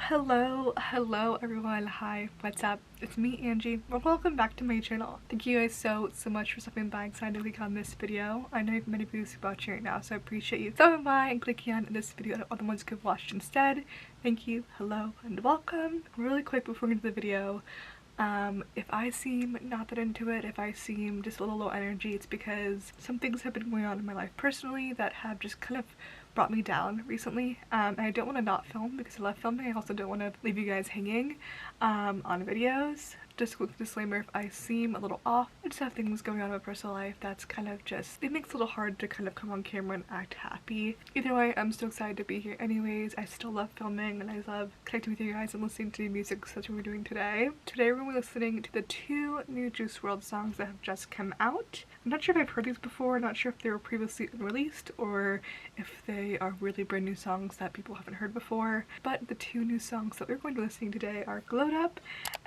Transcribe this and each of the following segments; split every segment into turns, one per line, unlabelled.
Hello everyone. Hi, what's up? It's me, Angie. Well, welcome back to my channel. Thank you guys so much for stopping by and deciding to click on this video. I know you have many videos watching right now, so I appreciate you stopping by and clicking on this video and other ones you could have watched instead. Thank you, hello, and welcome. Really quick before we get into the video, if I seem not that into it, if I seem just a little low energy, it's because some things have been going on in my life personally that have just kind of brought me down recently, and I don't want to not film because I love filming. I also don't want to leave you guys hanging on videos. Just a quick disclaimer, if I seem a little off, I just have things going on in my personal life that's kind of just, it makes it a little hard to kind of come on camera and act happy. Either way, I'm still excited to be here anyways. I still love filming and I love connecting with you guys and listening to new music, so that's what we're doing today. Today we're going to be listening to the 2 new Juice wrld songs that have just come out. I'm not sure if I've heard these before, not sure if they were previously unreleased or if they are really brand new songs that people haven't heard before, but the 2 new songs that we're going to be listening today are glo'd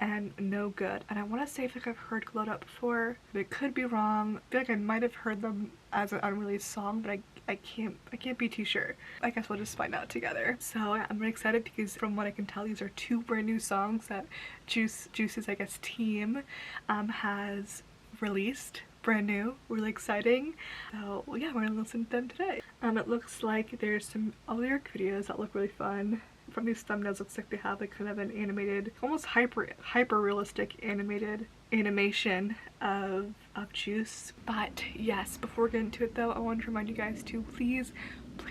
and No Good. And I want to say if I've heard glo'd before, but it could be wrong. I feel like I might have heard them as an unreleased song, but I can't be too sure. I guess we'll just find out together. So yeah, I'm really excited because from what I can tell, these are 2 brand new songs that Juice's, I guess, team has released. Brand new, really exciting. So yeah, we're gonna listen to them today. It looks like there's some lyric videos that look really fun. From these thumbnails, looks like they have like kind of an animated, almost hyper realistic animation of Juice. But yes, before we get into it though, I want to remind you guys to please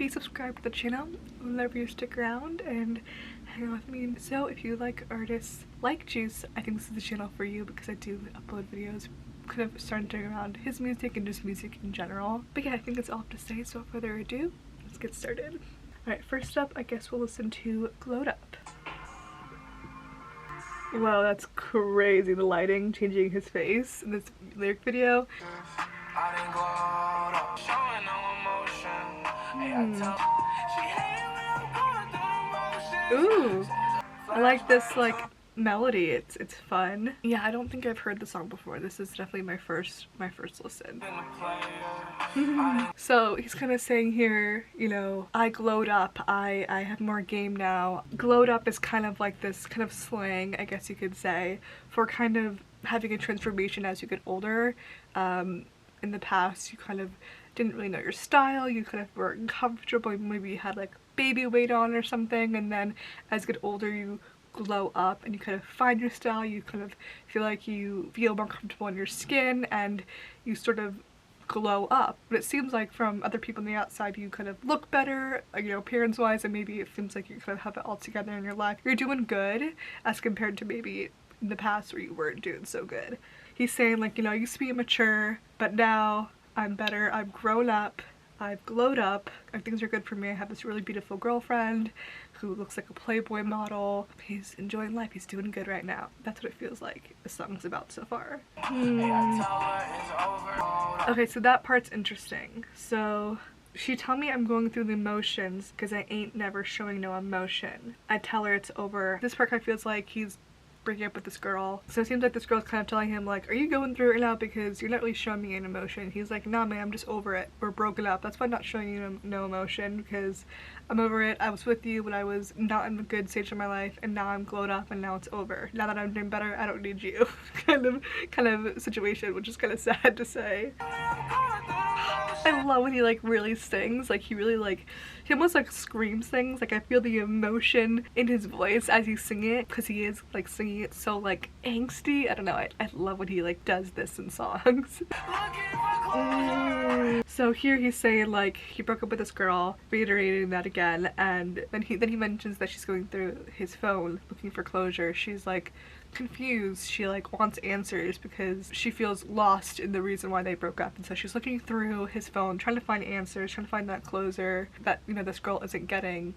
subscribe to the channel. Love you, stick around and hang out with me. So if you like artists like Juice, I think this is the channel for you because I do upload videos kind of centering around his music and just music in general. But yeah, I think that's all I have to say, so without further ado, let's get started. Alright, first up, I guess we'll listen to glo'd. Wow, that's crazy, the lighting changing his face in this lyric video. Ooh, I like this like melody. It's fun. Yeah, I don't think I've heard the song before. This is definitely my first listen. So he's kind of saying here, you know, I glowed up, I have more game now. Glowed up is kind of like this kind of slang, I guess you could say, for kind of having a transformation as you get older. In the past, you kind of didn't really know your style, you kind of were uncomfortable, maybe you had like baby weight on or something, and then as you get older you glow up and you kind of find your style, you kind of feel like you feel more comfortable in your skin and you sort of glow up. But it seems like from other people on the outside you kind of look better, you know, appearance wise, and maybe it seems like you kind of have it all together in your life. You're doing good as compared to maybe in the past where you weren't doing so good. He's saying like, you know, I used to be immature, but now I'm better, I've grown up, I've glowed up, and things are good for me. I have this really beautiful girlfriend who looks like a Playboy model. He's enjoying life, he's doing good right now. That's what it feels like the song's about so far. Okay, so that part's interesting. So she tell me I'm going through the emotions because I ain't never showing no emotion. I tell her it's over. This part kind of feels like he's breaking up with this girl. So it seems like this girl's kind of telling him like, are you going through it right now because you're not really showing me an emotion? He's like, nah man, I'm just over it. We're broken up. That's why I'm not showing you no emotion, because I'm over it. I was with you when I was not in a good stage of my life, and now I'm glowed up and now it's over. Now that I'm doing better, I don't need you. kind of situation, which is kind of sad to say. I love when he like really sings, like he really like, he almost like screams things. Like I feel the emotion in his voice as he's singing it, because he is like singing it so like angsty. I don't know, I love when he like does this in songs. So here he's saying like he broke up with this girl, reiterating that again, and then he mentions that she's going through his phone looking for closure. She's like confused, she like wants answers because she feels lost in the reason why they broke up, and so she's looking through his phone trying to find answers, trying to find that closure that, you know, this girl isn't getting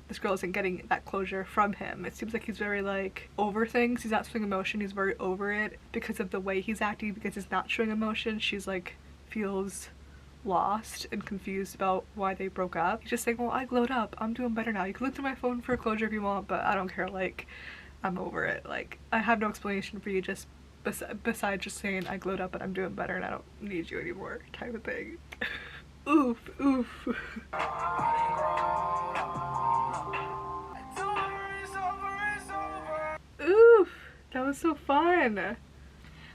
that closure from him. It seems like he's very like over things. He's not showing emotion, he's very over it because of the way he's acting, because he's not showing emotion. She's like feels lost and confused about why they broke up. He's just saying, well, I glowed up, I'm doing better now, you can look through my phone for closure if you want, but I don't care, like I'm over it. Like I have no explanation for you just besides just saying I glowed up and I'm doing better and I don't need you anymore type of thing. Oof, oof. was so fun.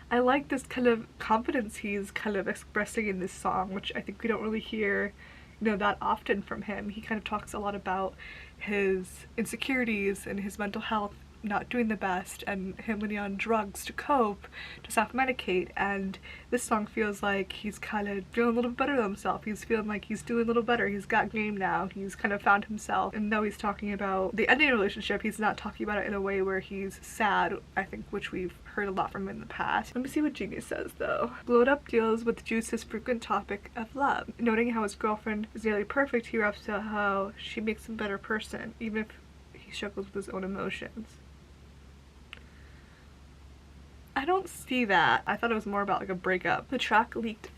I like this kind of confidence he's kind of expressing in this song, which I think we don't really hear, you know, that often from him. He kind of talks a lot about his insecurities and his mental health not doing the best, and him leaning on drugs to cope, to self-medicate, and this song feels like he's kind of feeling a little bit better than himself. He's feeling like he's doing a little better. He's got game now. He's kind of found himself. And though he's talking about the ending of the relationship, he's not talking about it in a way where he's sad, I think, which we've heard a lot from him in the past. Let me see what Genius says though. Glo'd Up deals with Juice's frequent topic of love. Noting how his girlfriend is nearly perfect, he raps about how she makes him a better person, even if he struggles with his own emotions. I don't see that. I thought it was more about like a breakup. The track leaked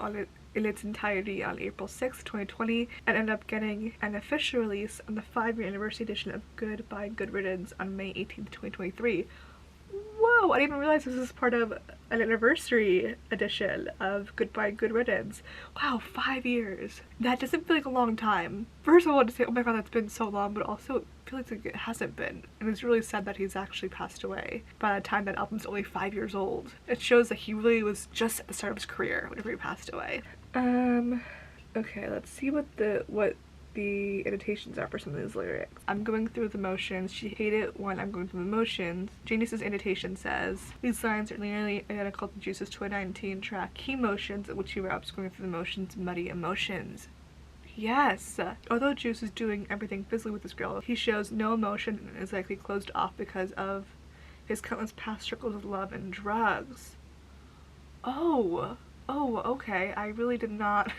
in its entirety on April 6, 2020 and ended up getting an official release on the 5-year anniversary edition of Good by Good Riddance on May 18, 2023. Whoa, I didn't even realize this was part of an anniversary edition of Goodbye Good Riddance. Wow, 5 years. That doesn't feel like a long time. First I wanted to say, oh my god, that's been so long, but also it feels like it hasn't been. And it's really sad that he's actually passed away by the time that album's only 5 years old. It shows that he really was just at the start of his career whenever he passed away. Okay, let's see what the annotations are for some of these lyrics. I'm going through the motions. She hated it when I'm going through the motions. Genius's annotation says, these lines are nearly identical to Juice's 2019 track Key Motions, in which he raps going through the motions, muddy emotions. Yes! Although Juice is doing everything physically with this girl, he shows no emotion and is likely closed off because of his countless past struggles with love and drugs. Oh, okay. I really did not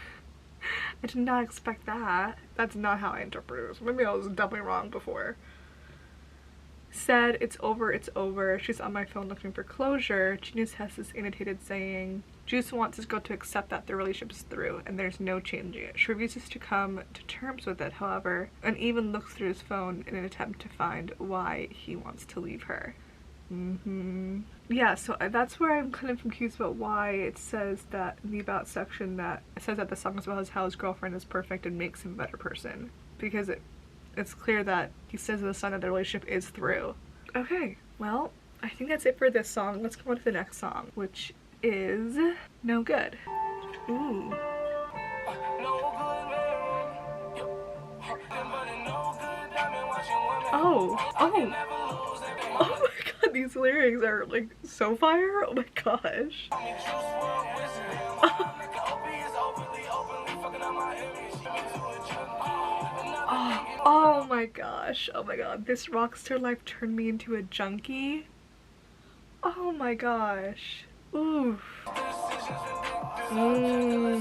I did not expect that. That's not how I interpreted it. So maybe I was definitely wrong before. Said, it's over. She's on my phone looking for closure. Genius has this annotated saying, Juice wants his girl to accept that their relationship is through and there's no changing it. She refuses to come to terms with it, however, and even looks through his phone in an attempt to find why he wants to leave her. Yeah, so that's where I'm kind of confused about why it says that in the about section that it says that the song is about how his girlfriend is perfect and makes him a better person, because it's clear that he says in the song that the relationship is through. Okay, well, I think that's it for this song. Let's go on to the next song, which is No Good. Ooh. Oh my god, these lyrics are like so fire. Oh my gosh. Oh my gosh. Oh my god. This rockstar life turned me into a junkie. Oh my gosh. Oof. Oh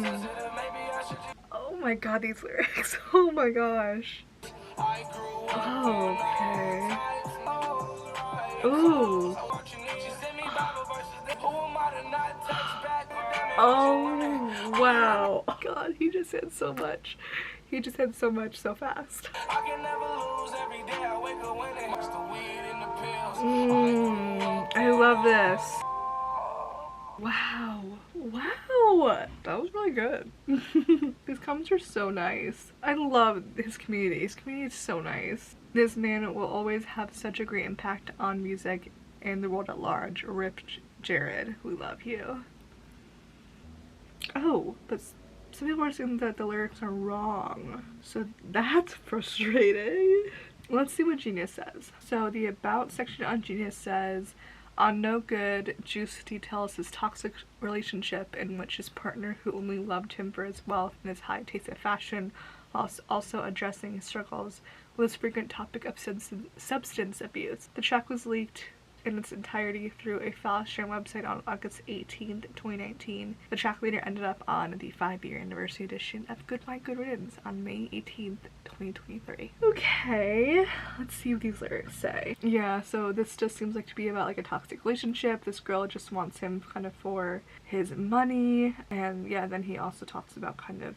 my god, these lyrics. Oh my gosh. Oh, okay. Ooh. Oh, wow. Oh, God, he just had so much. He just had so much so fast. I love this. Wow. Wow. That was really good. His comments are so nice. I love his community. His community is so nice. This man will always have such a great impact on music and the world at large. Rip Jared, we love you. Oh, but some people are saying that the lyrics are wrong. So that's frustrating. Let's see what Genius says. So the about section on Genius says, on No Good, Juice details his toxic relationship in which his partner, who only loved him for his wealth and his high taste of fashion, whilst also addressing his struggles with his frequent topic of substance abuse. The track was leaked in its entirety through a file-sharing website on August 18th, 2019. The track later ended up on the 5-year anniversary edition of Goodbye Good Riddance on May 18th, 2023. Okay, let's see what these lyrics say. Yeah, so this just seems like to be about like a toxic relationship. This girl just wants him kind of for his money, and yeah, then he also talks about kind of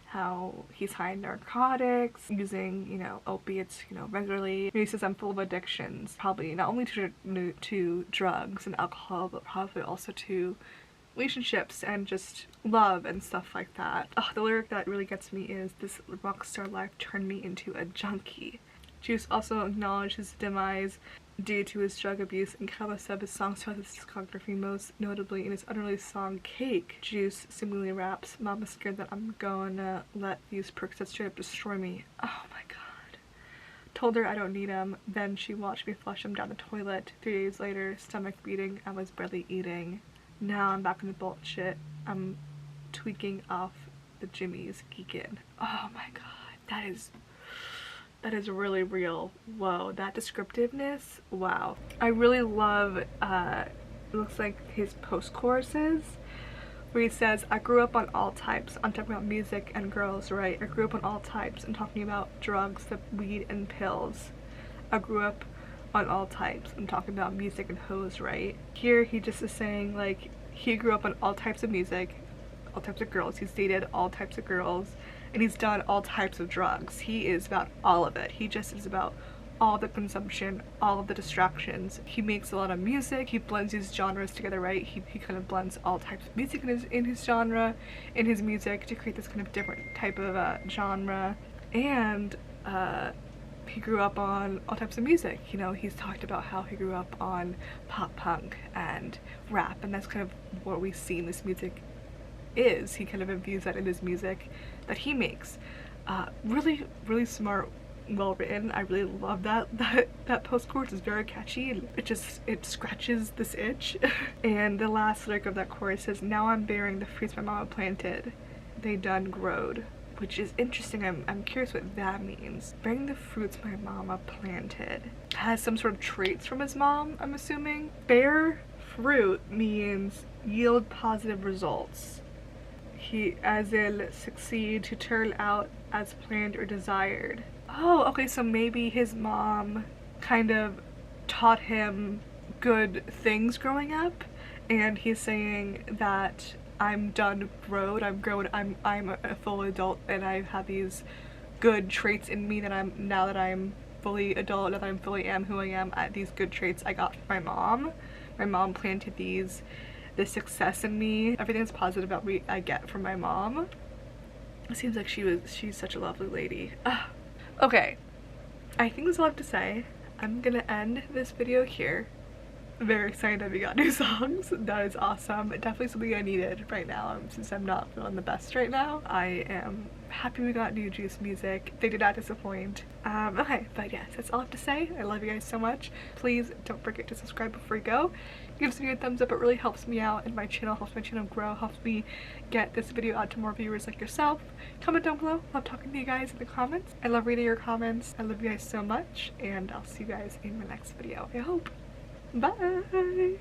how he's high in narcotics, using, you know, opiates, you know, regularly. He says, I'm full of addictions, probably not only to drugs and alcohol, but probably also to relationships and just love and stuff like that. Oh, the lyric that really gets me is, this rockstar life turned me into a junkie. Juice also acknowledged his demise due to his drug abuse and countless of his songs throughout his discography, most notably in his unreleased song Cake. Juice similarly raps, "Mama's scared that I'm gonna let these perks that straight up destroy me. Oh my god. Told her I don't need him, then she watched me flush him down the toilet. 3 days later, stomach beating, I was barely eating. Now I'm back in the bullshit. I'm tweaking off the Jimmy's geekin'." Oh my god, that is really real. Whoa, that descriptiveness, wow. I really love it looks like his post choruses where he says, "I grew up on all types. I'm talking about music and girls, right? I grew up on all types. I'm talking about drugs, the weed and pills. I grew up on all types. I'm talking about music and hoes, right?" Here he just is saying like he grew up on all types of music, all types of girls. He's dated all types of girls, and he's done all types of drugs. He is about all of it. He just is about all the consumption, all of the distractions. He makes a lot of music. He blends these genres together, right? He kind of blends all types of music in his genre, in his music, to create this kind of different type of genre. And he grew up on all types of music. You know, he's talked about how he grew up on pop punk and rap, and that's kind of what we see in this music is. He kind of infused that in his music that he makes. Really, really smart, well written. I really love that post chorus is very catchy, and it scratches this itch. And the last lyric of that chorus says, "Now I'm bearing the fruits my mama planted, they done growed," which is interesting. I'm curious what that means. Bearing the fruits my mama planted. Has some sort of traits from his mom, I'm assuming. Bear fruit means yield positive results. He, as in succeed, to turn out as planned or desired. Oh, okay, so maybe his mom kind of taught him good things growing up, and he's saying that I'm done growed, I'm grown, I'm a full adult, and I have these good traits in me that now that I'm fully adult, now that I'm fully am who I am, these good traits I got from my mom. My mom planted this success in me. Everything that's positive about me I get from my mom. It seems like she's such a lovely lady. Okay, I think that's all I have to say. I'm gonna end this video here. I'm very excited that we got new songs. That is awesome. Definitely something I needed right now, since I'm not feeling the best right now. I am happy we got new Juice music. They did not disappoint. Okay, but yes, that's all I have to say. I love you guys so much. Please don't forget to subscribe before you go. Give this video a thumbs up. It really helps me out, and my channel helps my channel grow, helps me get this video out to more viewers like yourself. Comment down below. Love talking to you guys in the comments. I love reading your comments. I love you guys so much, and I'll see you guys in my next video, I hope. Bye!